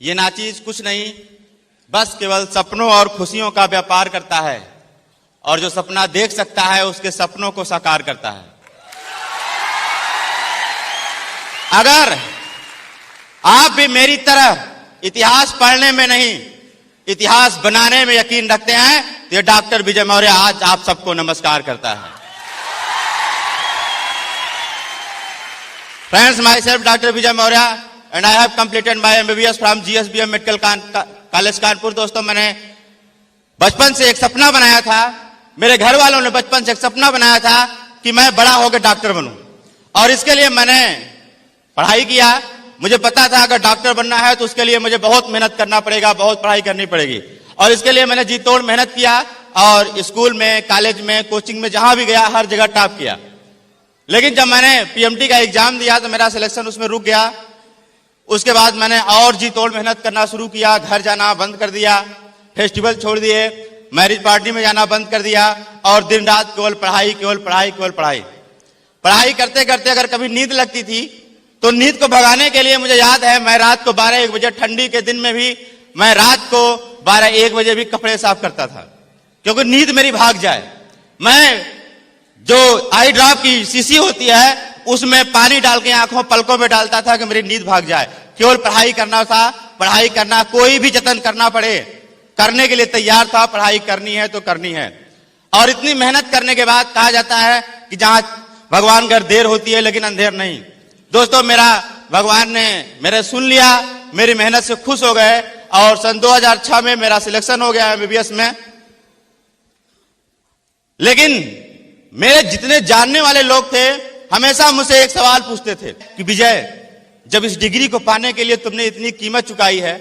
ये नाचीज कुछ नहीं, बस केवल सपनों और खुशियों का व्यापार करता है, और जो सपना देख सकता है उसके सपनों को साकार करता है। अगर आप भी मेरी तरह इतिहास पढ़ने में नहीं, इतिहास बनाने में यकीन रखते हैं, तो ये डॉक्टर विजय मौर्य आज आप सबको नमस्कार करता है। Friends, myself Dr. Vijay Maurya and I have completed my MBBS from GSBM Medical College Kanpur. दोस्तों, मैंने बचपन से एक सपना बनाया था, मेरे घर वालों ने बचपन से एक सपना बनाया था कि मैं बड़ा होकर डॉक्टर बनूं, और इसके लिए मैंने पढ़ाई किया। मुझे पता था अगर डॉक्टर बनना है तो उसके लिए मुझे बहुत मेहनत करना पड़ेगा, बहुत पढ़ाई करनी पड़ेगी, और इसके लिए मैंने जी तोड़ मेहनत किया, और स्कूल में, कॉलेज में, कोचिंग में जहां भी गया हर जगह टॉप किया। लेकिन जब मैंने पीएमटी का एग्जाम दिया तो मेरा सिलेक्शन उसमें रुक गया। उसके बाद मैंने और जी तोड़ मेहनत करना शुरू किया, घर जाना बंद कर दिया, फेस्टिवल छोड़ दिए, मैरिज पार्टी में जाना बंद कर दिया, और दिन रात केवल पढ़ाई, केवल पढ़ाई, केवल पढ़ाई। पढ़ाई करते करते अगर कभी नींद लगती थी तो नींद को भगाने के लिए मुझे याद है मैं रात को 12-1 बजे, ठंडी के दिन में भी मैं रात को 12-1 बजे भी कपड़े साफ करता था, क्योंकि नींद मेरी भाग जाए। मैं जो आई ड्रॉप की शीशी होती है उसमें पानी डाल के आंखों पलकों में डालता था कि मेरी नींद भाग जाए। केवल पढ़ाई करना था, पढ़ाई करना, कोई भी जतन करना पड़े करने के लिए तैयार था। पढ़ाई करनी है तो करनी है। और इतनी मेहनत करने के बाद कहा जाता है कि जहां भगवान घर देर होती है लेकिन अंधेर नहीं। दोस्तों, मेरा भगवान ने मेरे सुन लिया, मेरी मेहनत से खुश हो गए, और सन 2006 में मेरा सिलेक्शन हो गया एमबीबीएस में। लेकिन मेरे जितने जानने वाले लोग थे हमेशा मुझसे एक सवाल पूछते थे कि विजय, जब इस डिग्री को पाने के लिए तुमने इतनी कीमत चुकाई है,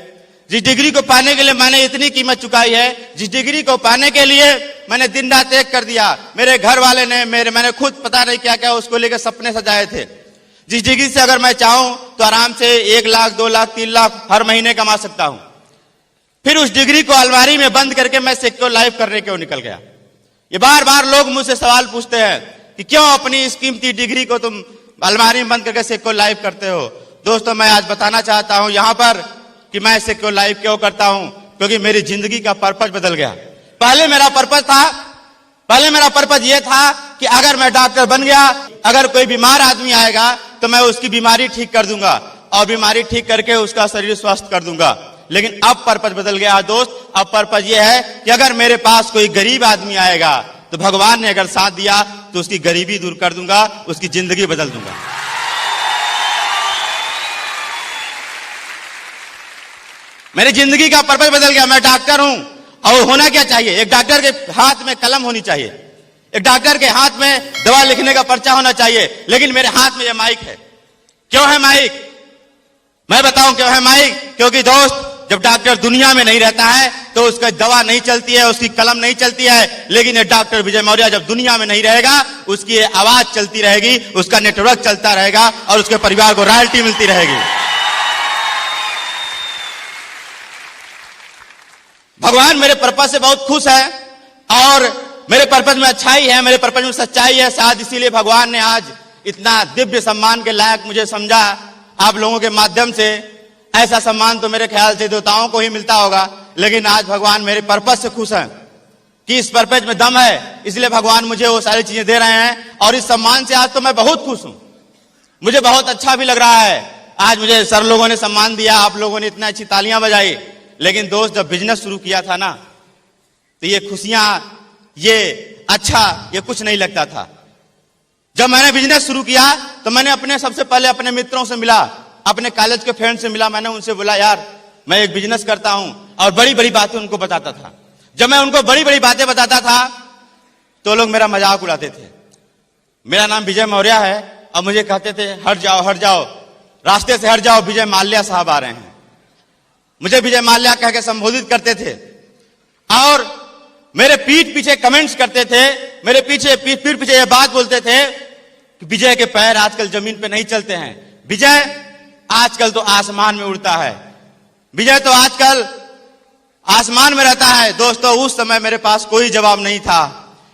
जिस डिग्री को पाने के लिए मैंने इतनी कीमत चुकाई है, जिस डिग्री को पाने के लिए मैंने दिन रात एक कर दिया, मेरे घर वाले ने, मैंने खुद पता नहीं क्या क्या उसको लेकर सपने सजाए थे, जिस डिग्री से अगर मैं चाहूं तो आराम से 1 लाख, 2 लाख, 3 लाख हर महीने कमा सकता हूं, फिर उस डिग्री को अलमारी में बंद करके मैं सिक्योर लाइफ करने क्यों निकल गया? ये बार बार लोग मुझसे सवाल पूछते हैं कि क्यों अपनी इस कीमती डिग्री को तुम अलमारी में बंद करके सिक्योर लाइफ करते हो। दोस्तों, मैं आज बताना चाहता हूं यहां पर कि मैं सिक्योर लाइफ क्यों करता हूं, क्योंकि मेरी जिंदगी का पर्पस बदल गया। पहले मेरा पर्पस यह था कि अगर मैं डॉक्टर बन गया, अगर कोई बीमार आदमी आएगा तो मैं उसकी बीमारी ठीक कर दूंगा, और बीमारी ठीक करके उसका शरीर स्वस्थ कर दूंगा। लेकिन अब पर्पस बदल गया दोस्त। अब पर्पस यह है कि अगर मेरे पास कोई गरीब आदमी आएगा तो भगवान ने अगर साथ दिया तो उसकी गरीबी दूर कर दूंगा, उसकी जिंदगी बदल दूंगा। मेरी जिंदगी का पर्पस बदल गया। मैं डॉक्टर हूं, और होना क्या चाहिए? एक डॉक्टर के हाथ में कलम होनी चाहिए, एक डॉक्टर के हाथ में दवा लिखने का पर्चा होना चाहिए, लेकिन मेरे हाथ में यह माइक है। क्यों है माइक? मैं बताऊं क्यों है माइक? क्योंकि दोस्त, जब डॉक्टर दुनिया में नहीं रहता है तो उसका दवा नहीं चलती है, उसकी कलम नहीं चलती है, लेकिन ये डॉक्टर विजय मौर्य जब दुनिया में नहीं रहेगा उसकी आवाज चलती रहेगी, उसका नेटवर्क चलता रहेगा, और उसके परिवार को रॉयल्टी मिलती रहेगी। भगवान मेरे पर्पस से बहुत खुश है, और मेरे पर्पस में अच्छाई है, मेरे पर्पस में सच्चाई है। शायद इसीलिए भगवान ने आज इतना दिव्य सम्मान के लायक मुझे समझा। आप लोगों के माध्यम से ऐसा सम्मान तो मेरे ख्याल से देवताओं को ही मिलता होगा, लेकिन आज भगवान मेरे पर्पस से खुश हैं कि इस पर्पस में दम है, इसलिए भगवान मुझे वो सारी चीजें दे रहे हैं, और इस सम्मान से आज तो मैं बहुत खुश हूं। मुझे बहुत अच्छा भी लग रहा है। आज मुझे सर लोगों ने सम्मान दिया, आप लोगों ने इतना अच्छी तालियां बजाई। लेकिन दोस्त, जब बिजनेस शुरू किया था ना, तो ये खुशियां, ये अच्छा, ये कुछ नहीं लगता था। जब मैंने बिजनेस शुरू किया तो मैंने सबसे पहले अपने मित्रों से मिला, अपने कॉलेज के फ्रेंड से मिला। मैंने उनसे बोला, यार मैं एक बिजनेस करता हूं, और बड़ी बड़ी बातें उनको बताता था। जब मैं उनको बड़ी बड़ी बातें बताता था तो लोग मेरा मजाक उड़ाते थे। मेरा नाम विजय मौर्य है, और मुझे कहते थे, हट जाओ, रास्ते से हट जाओ, विजय माल्या साहब आ रहे हैं। मुझे विजय माल्या कह के संबोधित करते थे, और मेरे पीठ पीछे कमेंट्स करते थे, मेरे पीठ पीछे यह बात बोलते थे कि विजय के पैर आजकल जमीन पे नहीं चलते हैं, विजय आजकल तो आसमान में उड़ता है, विजय तो आजकल आसमान में रहता है। दोस्तों, उस समय मेरे पास कोई जवाब नहीं था,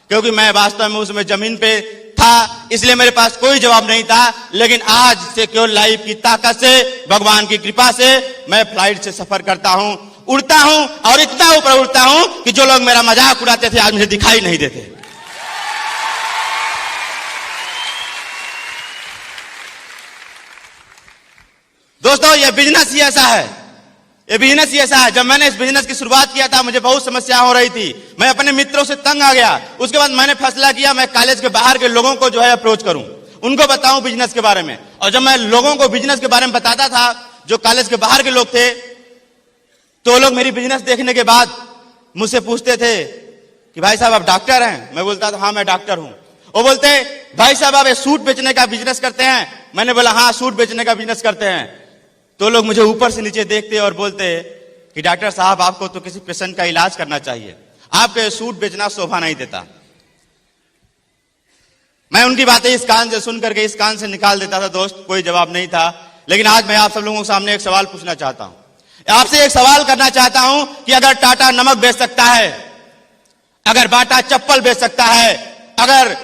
क्योंकि मैं वास्तव में उस समय जमीन पे था, इसलिए मेरे पास कोई जवाब नहीं था। लेकिन आज सिक्योर लाइफ की ताकत से, भगवान की कृपा से मैं फ्लाइट से सफर करता हूं, उड़ता हूं और इतना ऊपर उड़ता हूं कि जो लोग मेरा मजाक उड़ाते थे आज मुझे दिखाई नहीं देते। दोस्तों, यह बिजनेस ही ऐसा है, ये बिजनेस ही ऐसा है। जब मैंने इस बिजनेस की शुरुआत किया था मुझे बहुत समस्या हो रही थी, मैं अपने मित्रों से तंग आ गया। उसके बाद मैंने फैसला किया मैं कॉलेज के बाहर के लोगों को जो है अप्रोच करूं, उनको बताऊं बिजनेस के बारे में। और जब मैं लोगों को बिजनेस के बारे में बताता था, जो कॉलेज के बाहर के लोग थे, तो लोग मेरी बिजनेस देखने के बाद मुझसे पूछते थे कि भाई साहब आप डॉक्टर हैं? मैं बोलता था हाँ मैं डॉक्टर हूं। वो बोलते भाई साहब आप सूट बेचने का बिजनेस करते हैं? मैंने बोला हाँ सूट बेचने का बिजनेस करते हैं। तो लोग मुझे ऊपर से नीचे देखते और बोलते कि डॉक्टर साहब आपको तो किसी पेशेंट का इलाज करना चाहिए, आपके सूट बेचना शोभा नहीं देता। मैं उनकी बातें इस कान से सुन करके इस कान से निकाल देता था। दोस्त, कोई जवाब नहीं था। लेकिन आज मैं आप सब लोगों के सामने एक सवाल पूछना चाहता हूं, आपसे एक सवाल करना चाहता हूं कि अगर टाटा नमक बेच सकता है, अगर बाटा चप्पल बेच सकता है, अगर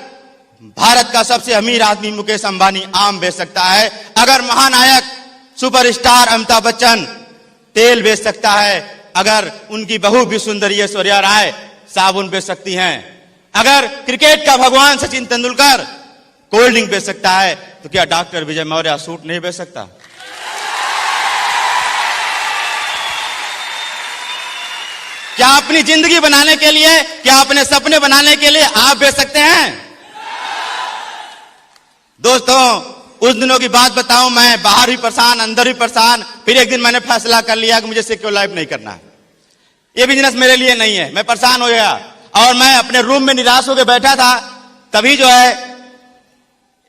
भारत का सबसे अमीर आदमी मुकेश अंबानी आम बेच सकता है, अगर महानायक सुपरस्टार अमिताभ बच्चन तेल बेच सकता है, अगर उनकी बहू भी सुंदरी ऐश्वर्या राय साबुन बेच सकती हैं, अगर क्रिकेट का भगवान सचिन तेंदुलकर कोल्ड ड्रिंक बेच सकता है, तो क्या डॉक्टर विजय मौर्य सूट नहीं बेच सकता? क्या अपनी जिंदगी बनाने के लिए, क्या अपने सपने बनाने के लिए आप बेच सकते हैं? दोस्तों, उस दिनों की बात बताऊं, मैं बाहर भी परेशान, अंदर भी परेशान। फिर एक दिन मैंने फैसला कर लिया कि मुझे सिक्योर लाइफ नहीं करना है, ये बिजनेस मेरे लिए नहीं है। मैं परेशान हो गया और मैं अपने रूम में निराश होकर बैठा था। तभी जो है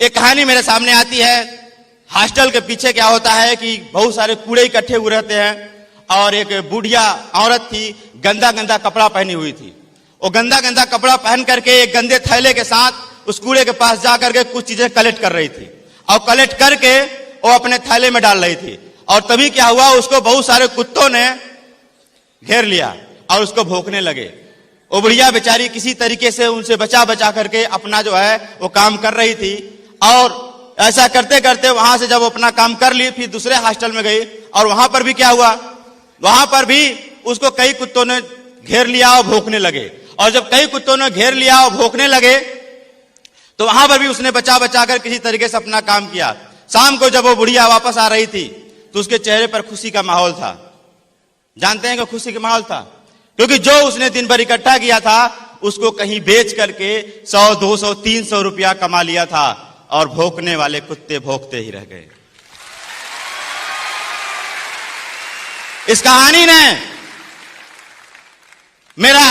एक कहानी मेरे सामने आती है। हॉस्टल के पीछे क्या होता है कि बहुत सारे कूड़े इकट्ठे हुए रहते हैं और एक बुढ़िया औरत थी, गंदा गंदा कपड़ा पहनी हुई थी। वो गंदा गंदा कपड़ा पहन करके एक गंदे थैले के साथ उस कूड़े के पास जाकर के कुछ चीजें कलेक्ट कर रही थी और कलेक्ट करके वो अपने थैले में डाल रही थी। और तभी क्या हुआ, उसको बहुत सारे कुत्तों ने घेर लिया और उसको भौंकने लगे। वो बुढ़िया बेचारी किसी तरीके से उनसे बचा बचा करके अपना जो है वो काम कर रही थी। और ऐसा करते करते वहां से जब वो अपना काम कर ली, फिर दूसरे हॉस्टल में गई और वहां पर भी क्या हुआ, वहां पर भी उसको कई कुत्तों ने घेर लिया और भौंकने लगे। और जब कई कुत्तों ने घेर लिया और भौंकने लगे तो वहां पर भी उसने बचा बचा कर किसी तरीके से अपना काम किया। शाम को जब वो बुढ़िया वापस आ रही थी तो उसके चेहरे पर खुशी का माहौल था। जानते हैं कि खुशी का माहौल था क्योंकि जो उसने दिन भर इकट्ठा किया था उसको कहीं बेच करके 100, 200, 300 रुपया कमा लिया था और भौंकने वाले कुत्ते भौंकते ही रह गए। इस कहानी ने मेरा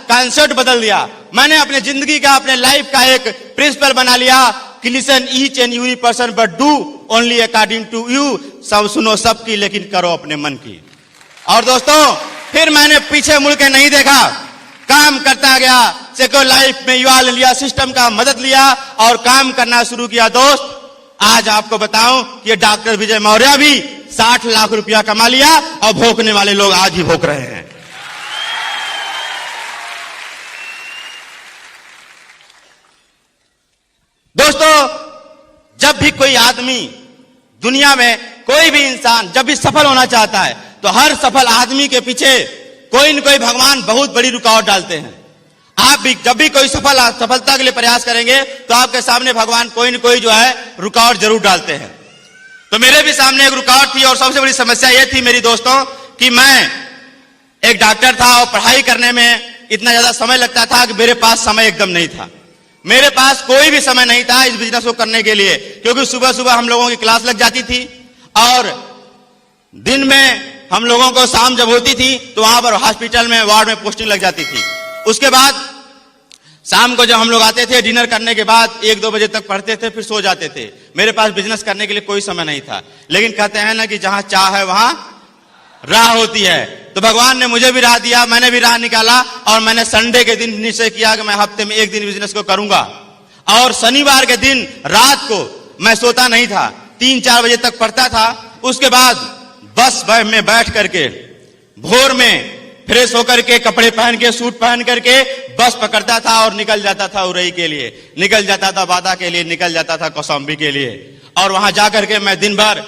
कॉन्सेप्ट बदल दिया। मैंने अपने जिंदगी का, अपने लाइफ का एक प्रिंसिपल बना लिया कि listen each and every person but do only according to you. सब सुनो सबकी लेकिन करो अपने मन की। और दोस्तों, फिर मैंने पीछे मुड़ के नहीं देखा, काम करता गया। सिक्योर लाइफ में युवा लिया, सिस्टम का मदद लिया और काम करना शुरू किया। दोस्त, आज आपको बताऊं कि डॉक्टर विजय मौर्य भी 60 लाख रुपया कमा लिया और भौंकने वाले लोग आज भी भौंक रहे हैं। दोस्तों, जब भी कोई आदमी दुनिया में, कोई भी इंसान जब भी सफल होना चाहता है तो हर सफल आदमी के पीछे कोई न कोई भगवान बहुत बड़ी रुकावट डालते हैं। आप भी जब भी कोई सफलता के लिए प्रयास करेंगे तो आपके सामने भगवान कोई न कोई जो है रुकावट जरूर डालते हैं। तो मेरे भी सामने एक रुकावट थी और सबसे बड़ी समस्या यह थी मेरी दोस्तों कि मैं एक डॉक्टर था और पढ़ाई करने में इतना ज्यादा समय लगता था कि मेरे पास समय एकदम नहीं था। मेरे पास कोई भी समय नहीं था इस बिजनेस को करने के लिए, क्योंकि सुबह सुबह हम लोगों की क्लास लग जाती थी और दिन में हम लोगों को शाम जब होती थी तो वहां पर हॉस्पिटल में, वार्ड में पोस्टिंग लग जाती थी। उसके बाद शाम को जब हम लोग आते थे डिनर करने के बाद 1-2 बजे तक पढ़ते थे, फिर सो जाते थे। मेरे पास बिजनेस करने के लिए कोई समय नहीं था। लेकिन कहते हैं ना कि जहां चाह है वहां राह होती है। तो भगवान ने मुझे भी राह दिया, मैंने भी राह निकाला और मैंने संडे के दिन निश्चय किया कि मैं हफ्ते में एक दिन बिजनेस को करूंगा। और शनिवार के दिन रात को मैं सोता नहीं था, 3-4 बजे तक पढ़ता था। उसके बाद बस में बैठ करके भोर में फ्रेश होकर के कपड़े पहन के सूट पहन करके बस पकड़ता था और निकल जाता था उरई के लिए, निकल जाता था बादा के लिए, निकल जाता था कौशाम्बी के लिए। और वहां जाकर के मैं दिन भर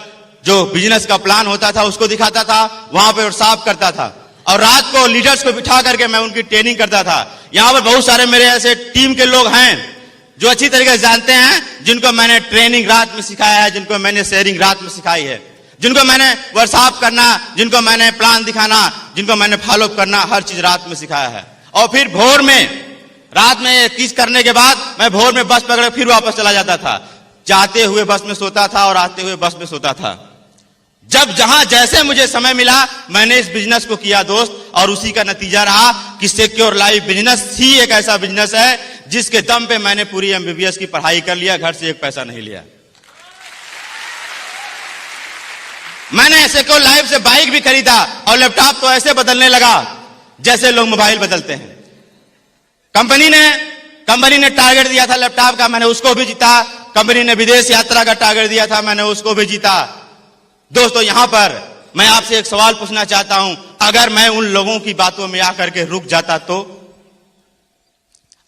जो बिजनेस का प्लान होता था उसको दिखाता था, वहां पे साफ करता था और रात को लीडर्स को बिठा करके मैं उनकी ट्रेनिंग करता था। यहां पर बहुत सारे मेरे ऐसे टीम के लोग हैं जो अच्छी तरीके से जानते हैं, जिनको मैंने ट्रेनिंग रात में सिखाया है, जिनको मैंने शेयरिंग रात में सिखाई है, जिनको मैंने वर्कशॉप करना, जिनको मैंने प्लान दिखाना, जिनको मैंने फॉलो करना, हर चीज रात में सिखाया है। और फिर भोर में, रात में चीज करने के बाद मैं भोर में बस पकड़ फिर वापस चला जाता था। जाते हुए बस में सोता था और आते हुए बस में सोता था। जब जहां जैसे मुझे समय मिला मैंने इस बिजनेस को किया दोस्त, और उसी का नतीजा रहा कि सिक्योर लाइफ बिजनेस ही एक ऐसा बिजनेस है जिसके दम पे मैंने पूरी एमबीबीएस की पढ़ाई कर लिया, घर से एक पैसा नहीं लिया। मैंने सिक्योर लाइफ से बाइक भी खरीदा और लैपटॉप तो ऐसे बदलने लगा जैसे लोग मोबाइल बदलते हैं। कंपनी ने टारगेट दिया था लैपटॉप का, मैंने उसको भी जीता। कंपनी ने विदेश यात्रा का टारगेट दिया था, मैंने उसको भी जीता। दोस्तों, यहां पर मैं आपसे एक सवाल पूछना चाहता हूं, अगर मैं उन लोगों की बातों में आकर के रुक जाता तो,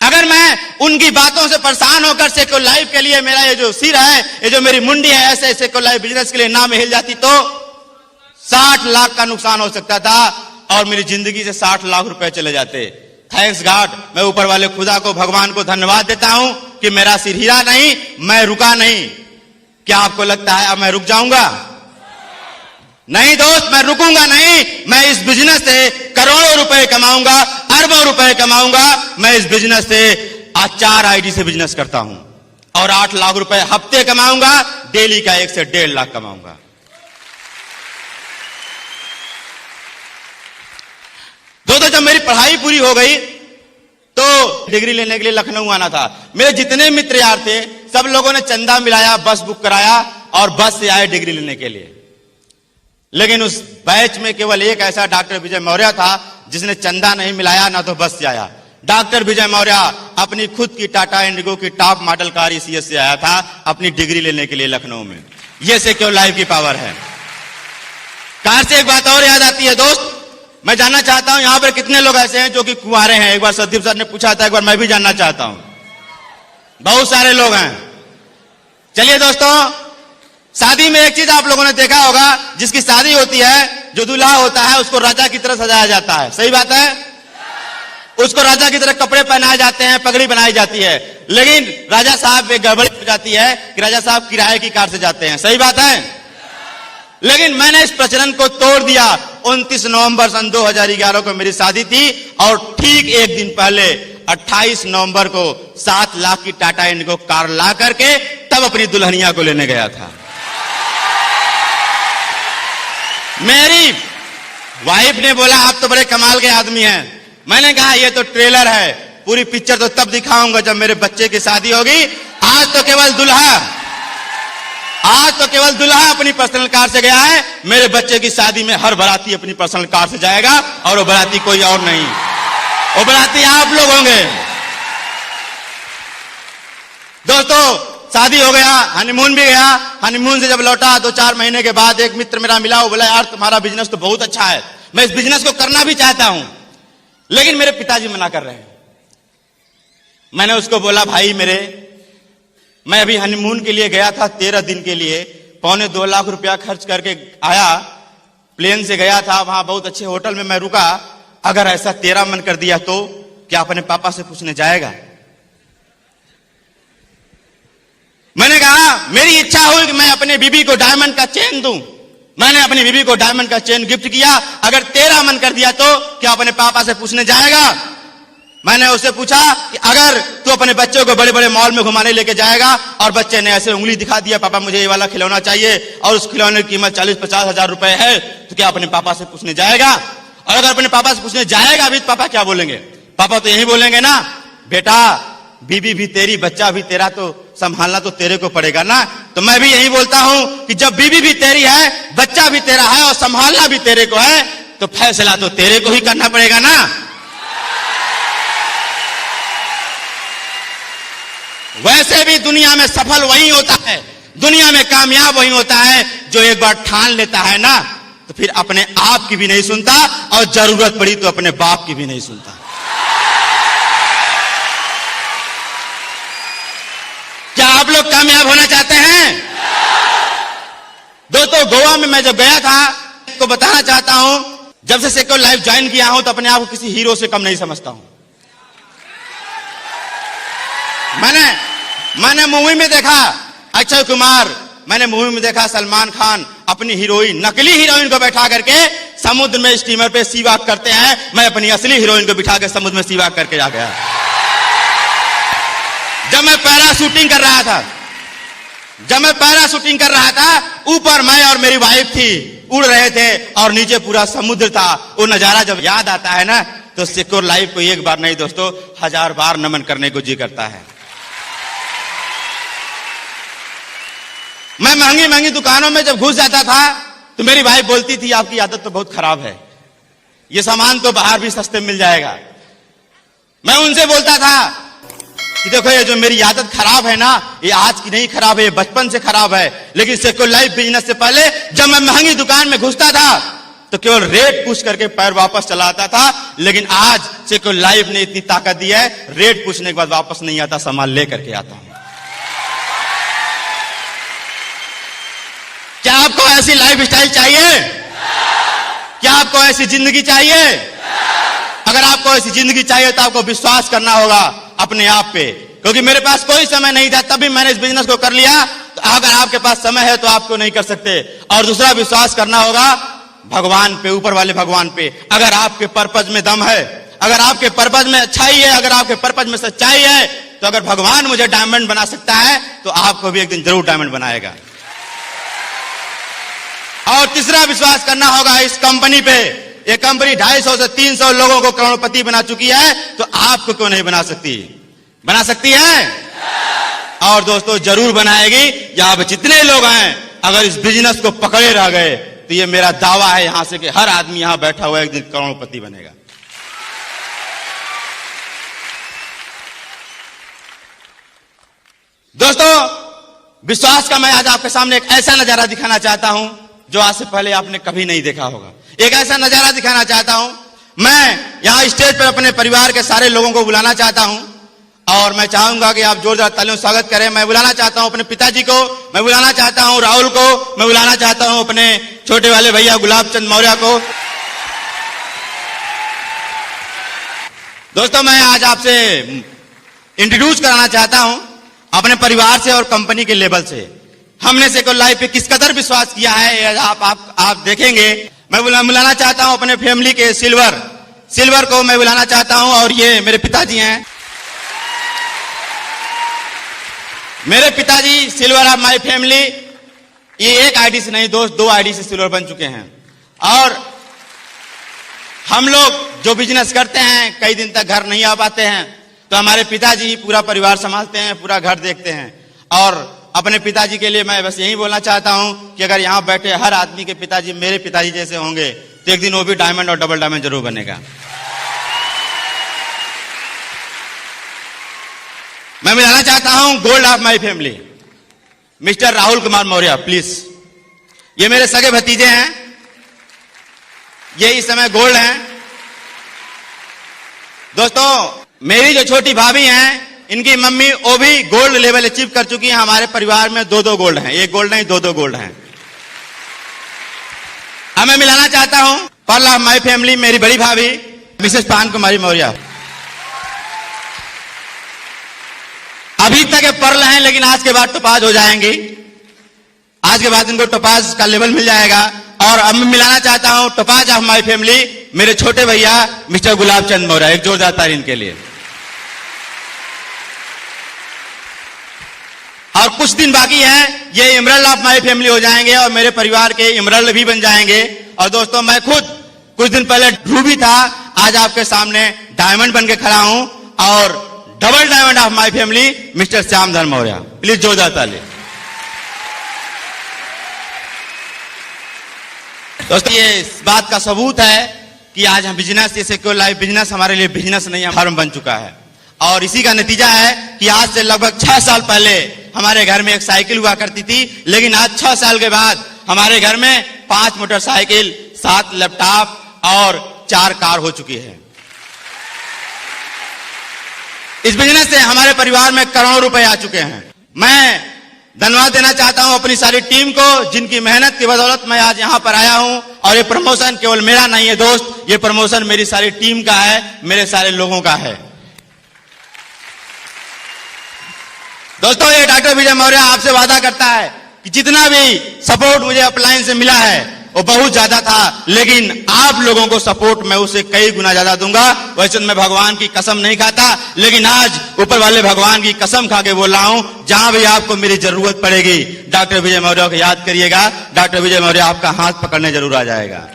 अगर मैं उनकी बातों से परेशान होकर सिक्योर लाइफ के लिए मेरा ये जो सिर है, ये जो मेरी मुंडी है, ऐसे सिक्योर लाइफ बिजनेस के लिए ना में हिल जाती तो 60 लाख का नुकसान हो सकता था और मेरी जिंदगी से 60 लाख रुपए चले जाते। थैंक्स गॉड, मैं ऊपर वाले खुदा को, भगवान को धन्यवाद देता हूं कि मेरा सिर हिला नहीं, मैं रुका नहीं। क्या आपको लगता है अब मैं रुक जाऊंगा? नहीं दोस्त, मैं रुकूंगा नहीं। मैं इस बिजनेस से करोड़ों रुपए कमाऊंगा, अरबों रुपए कमाऊंगा। मैं इस बिजनेस से आज 4 आईडी से बिजनेस करता हूं और 8 लाख रुपए हफ्ते कमाऊंगा, डेली का 1 से 1.5 लाख कमाऊंगा। दोस्तों, जब मेरी पढ़ाई पूरी हो गई तो डिग्री लेने के लिए लखनऊ आना था। मेरे जितने मित्र यार थे सब लोगों ने चंदा मिलाया, बस बुक कराया और बस से आए डिग्री लेने के लिए। लेकिन उस बैच में केवल एक ऐसा डॉक्टर विजय मौर्य था जिसने चंदा नहीं मिलाया, ना तो बस से आया। डॉक्टर विजय मौर्य अपनी खुद की टाटा इंडिगो की टॉप मॉडल कार ईसीएस से आया था अपनी डिग्री लेने के लिए लखनऊ में। यह सिक्योर लाइफ की पावर है। कार से एक बात और याद आती है दोस्त, मैं जानना चाहता हूं यहां पर कितने लोग ऐसे हैं जो कि कुंवारे हैं। एक बार सदीप सर ने पूछा था, एक बार मैं भी जानना चाहता हूं। बहुत सारे लोग हैं। चलिए दोस्तों, शादी में एक चीज आप लोगों ने देखा होगा, जिसकी शादी होती है, जो दूल्हा होता है उसको राजा की तरह सजाया जाता है। सही बात है? उसको राजा की तरह कपड़े पहनाए जाते हैं, पगड़ी बनाई जाती है। लेकिन राजा साहब एक गड़बड़ी हो जाती है कि राजा साहब किराए की कार से जाते हैं। सही बात है? लेकिन मैंने इस प्रचलन को तोड़ दिया। 29 नवंबर सन 2011 को मेरी शादी थी और ठीक एक दिन पहले 28 नवंबर को 7 लाख की टाटा इंडिगो कार ला करके तब अपनी दुल्हनिया को लेने गया था। मेरी वाइफ ने बोला, आप तो बड़े कमाल के आदमी हैं। मैंने कहा, ये तो ट्रेलर है, पूरी पिक्चर तो तब दिखाऊंगा जब मेरे बच्चे की शादी होगी। आज तो केवल दुल्हा अपनी पर्सनल कार से गया है। मेरे बच्चे की शादी में हर बाराती अपनी पर्सनल कार से जाएगा और वो बाराती कोई और नहीं, वो बाराती आप लोग होंगे। दोस्तों, शादी हो गया, हनीमून भी गया। हनीमून से जब लौटा 2-4 महीने के बाद एक मित्र मेरा मिला, वो बोला, यार तुम्हारा बिजनेस तो बहुत अच्छा है, मैं इस बिजनेस को करना भी चाहता हूं, लेकिन मेरे पिताजी मना कर रहे हैं। मैंने उसको बोला, भाई मैं अभी हनीमून के लिए गया था 13 दिन के लिए, 1.25 लाख रुपया खर्च करके आया, प्लेन से गया था, वहां बहुत अच्छे होटल में मैं रुका। अगर ऐसा तेरा मन कर दिया तो क्या अपने पापा से पूछने जाएगा? मैंने कहा, मेरी इच्छा हुई कि मैं अपने बीबी को डायमंड का चेन दूं। मैंने अपनी बीबी को डायमंड का चेन गिफ्ट किया। अगर तेरा मन कर दिया तो क्या अपने पापा से पूछने जाएगा? मैंने उससे पूछा कि अगर तू अपने बच्चों को बड़े बड़े मॉल में घुमाने लेके जाएगा और बच्चे ने ऐसे उंगली दिखा दिया, पापा मुझे ये वाला खिलौना चाहिए, और उस खिलौने की कीमत 40-50 हजार रुपए है, तो क्या अपने पापा से पूछने जाएगा? और अगर अपने पापा से पूछने जाएगा भी तो पापा क्या बोलेंगे? पापा तो यही बोलेंगे ना, बेटा बीबी भी तेरी, बच्चा भी तेरा, तो संभालना तो तेरे को पड़ेगा ना। तो मैं भी यही बोलता हूं कि जब बीबी भी तेरी है, बच्चा भी तेरा है और संभालना भी तेरे को है, तो फैसला तो तेरे को ही करना पड़ेगा ना। वैसे भी दुनिया में सफल वही होता है, दुनिया में कामयाब वही होता है जो एक बार ठान लेता है ना, तो तो फिर अपने आप की भी नहीं सुनता और जरूरत पड़ी तो अपने बाप की भी नहीं सुनता। क्या आप लोग कामयाब होना चाहते हैं? दोस्तों, गोवा में मैं जब गया था तो बताना चाहता हूं, जब से सेक्युलर लाइफ ज्वाइन किया हूं तो अपने आप को किसी हीरो से कम नहीं समझता हूं। मैंने मूवी में देखा अक्षय कुमार, मैंने मूवी में देखा सलमान खान अपनी हीरोइन, नकली हीरोइन को बैठा करके समुद्र में स्टीमर पे सी वॉक करते हैं। मैं अपनी असली हीरोइन को बिठा के समुद्र में सी वॉक करके आ गया। जब मैं पैराशूटिंग कर रहा था, ऊपर मैं और मेरी वाइफ थी, उड़ रहे थे और नीचे पूरा समुद्र था। वो नजारा जब याद आता है ना, तो सिक्योर लाइफ को एक बार नहीं दोस्तों 1000 बार नमन करने को जी करता है। मैं महंगी महंगी दुकानों में जब घुस जाता था तो मेरी वाइफ बोलती थी, आपकी आदत तो बहुत खराब है, ये सामान तो बाहर भी सस्ते मिल जाएगा। मैं उनसे बोलता था कि देखो, ये जो मेरी आदत खराब है ना, ये आज की नहीं खराब है, ये बचपन से खराब है। लेकिन सेक्युलर लाइफ बिजनेस से पहले जब मैं महंगी दुकान में घुसता था तो केवल रेट पूछ करके पैर वापस चला आता था। लेकिन आज सेक्युलर लाइफ ने इतनी ताकत दी है, रेट पूछने के बाद वापस नहीं आता, सामान लेकर के आता हूं। क्या आपको ऐसी लाइफ स्टाइल चाहिए? क्या आपको ऐसी जिंदगी चाहिए? अगर आपको ऐसी जिंदगी चाहिए तो आपको विश्वास करना होगा अपने आप पे, क्योंकि मेरे पास कोई समय नहीं था, तभी मैंने इस बिजनेस को कर लिया। तो अगर आपके पास समय है तो आपको नहीं कर सकते। और दूसरा, विश्वास करना होगा भगवान पे, ऊपर वाले भगवान पे। अगर आपके पर्पज में दम है, अगर आपके पर्पज में अच्छाई है, अगर आपके पर्पज में सच्चाई है, तो अगर भगवान मुझे डायमंड बना सकता है तो आपको भी एक दिन जरूर डायमंड बनाएगा। और तीसरा, विश्वास करना होगा इस कंपनी पे। ये कंपनी 250 से 300 लोगों को करोड़पति बना चुकी है, तो आपको क्यों नहीं बना सकती? बना सकती है। और दोस्तों, जरूर बनाएगी। यहां पे जितने लोग हैं, अगर इस बिजनेस को पकड़े रह गए तो ये मेरा दावा है यहां से कि हर आदमी यहां बैठा हुआ एक दिन करोड़पति बनेगा। दोस्तों, विश्वास का मैं आज आपके सामने एक ऐसा नजारा दिखाना चाहता हूं जो आज से पहले आपने कभी नहीं देखा होगा। एक ऐसा नजारा दिखाना चाहता हूं। मैं यहां स्टेज पर अपने परिवार के सारे लोगों को बुलाना चाहता हूं और मैं चाहूंगा कि आप जोरदार तालियों से स्वागत करें। मैं बुलाना चाहता हूं अपने पिताजी को, मैं बुलाना चाहता हूं राहुल को, मैं बुलाना चाहता हूं अपने छोटे वाले भैया गुलाब चंद मौर्य को। दोस्तों, मैं आज आपसे इंट्रोड्यूस कराना चाहता हूं अपने परिवार से और कंपनी के लेवल से। हमने सेक्युलर लाइफ पे किस कदर विश्वास किया है आप देखेंगे। मैं बुलाना चाहता हूं अपने फैमिली के सिल्वर को मैं बुलाना चाहता हूं, और ये मेरे पिताजी हैं। मेरे पिताजी सिल्वर ऑफ माय फैमिली, ये एक आईडी से नहीं दोस्त, 2 आईडी से सिल्वर बन चुके हैं। और हम लोग जो बिजनेस करते हैं, कई दिन तक घर नहीं आ पाते हैं, तो हमारे पिताजी ही पूरा परिवार संभालते हैं, पूरा घर देखते हैं। और अपने पिताजी के लिए मैं बस यही बोलना चाहता हूं कि अगर यहां बैठे हर आदमी के पिताजी मेरे पिताजी जैसे होंगे तो एक दिन वो भी डायमंड और डबल डायमंड जरूर बनेगा। मैं मिलाना चाहता हूं gold of my family, mister Rahul Kumar Maurya, please. ये मेरे सगे भतीजे हैं, ये इस समय गोल्ड हैं। दोस्तों, मेरी जो छोटी भाभी हैं, इनकी मम्मी वो भी गोल्ड लेवल अचीव कर चुकी हैं। हमारे परिवार में 2-2 गोल्ड हैं, एक गोल्ड नहीं 2-2 गोल्ड हैं। अब मैं मिलाना चाहता हूं पर्ल ऑफ माय फैमिली, मेरी बड़ी भाभी मिसेस पान कुमारी मौर्य। अभी तक ये पर्ल हैं, लेकिन आज के बाद टोपाज हो जाएंगे। आज के बाद इनको टोपाज का लेवल मिल जाएगा। और अब मैं मिलाना चाहता हूं टोपाज ऑफ माय फैमिली, मेरे छोटे भैया मिस्टर गुलाब चंद मौर्य। एक जोरदार ताली इनके लिए। और कुछ दिन बाकी है, ये इमरल्ड ऑफ माय फैमिली हो जाएंगे और मेरे परिवार के इमरल्ड भी बन जाएंगे। और दोस्तों, मैं खुद कुछ दिन पहले रूबी था, आज आपके सामने डायमंड बन के खड़ा हूं। और double diamond of my family mister Shyamdhar Maurya, please जोरदार ताली। दोस्तों, ये इस बात का सबूत है कि आज हम बिजनेस, ये सिक्योर लाइफ बिजनेस हमारे लिए बिजनेस नहीं, फर्म बन चुका है। और इसी का नतीजा है कि आज से लगभग 6 साल पहले हमारे घर में एक साइकिल हुआ करती थी, लेकिन आज 6 साल के बाद हमारे घर में 5 मोटरसाइकिल, 7 लैपटॉप और 4 कार हो चुकी है। इस बिजनेस से हमारे परिवार में करोड़ों रुपए आ चुके हैं। मैं धन्यवाद देना चाहता हूं अपनी सारी टीम को, जिनकी मेहनत की बदौलत मैं आज यहां पर आया हूं। और ये प्रमोशन केवल मेरा नहीं है दोस्त, ये प्रमोशन मेरी सारी टीम का है, मेरे सारे लोगों का है। दोस्तों, ये डॉक्टर विजय मौर्य आपसे वादा करता है कि जितना भी सपोर्ट मुझे अपलाइन से मिला है वो बहुत ज्यादा था, लेकिन आप लोगों को सपोर्ट मैं उसे कई गुना ज्यादा दूंगा। वैसे मैं भगवान की कसम नहीं खाता, लेकिन आज ऊपर वाले भगवान की कसम खा के बोल रहा हूं, जहां भी आपको मेरी जरूरत पड़ेगी डॉक्टर विजय मौर्य को याद करिएगा। डॉक्टर विजय मौर्य आपका हाथ पकड़ने जरूर आ जाएगा।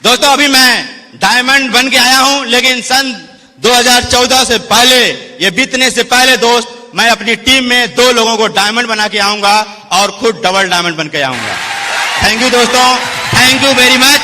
दोस्तों, अभी मैं डायमंड बन के आया हूं, लेकिन सन 2014 से पहले, ये बीतने से पहले दोस्त, मैं अपनी टीम में 2 लोगों को डायमंड बना के आऊंगा और खुद डबल डायमंड बन के आऊंगा। थैंक यू दोस्तों, थैंक यू वेरी मच।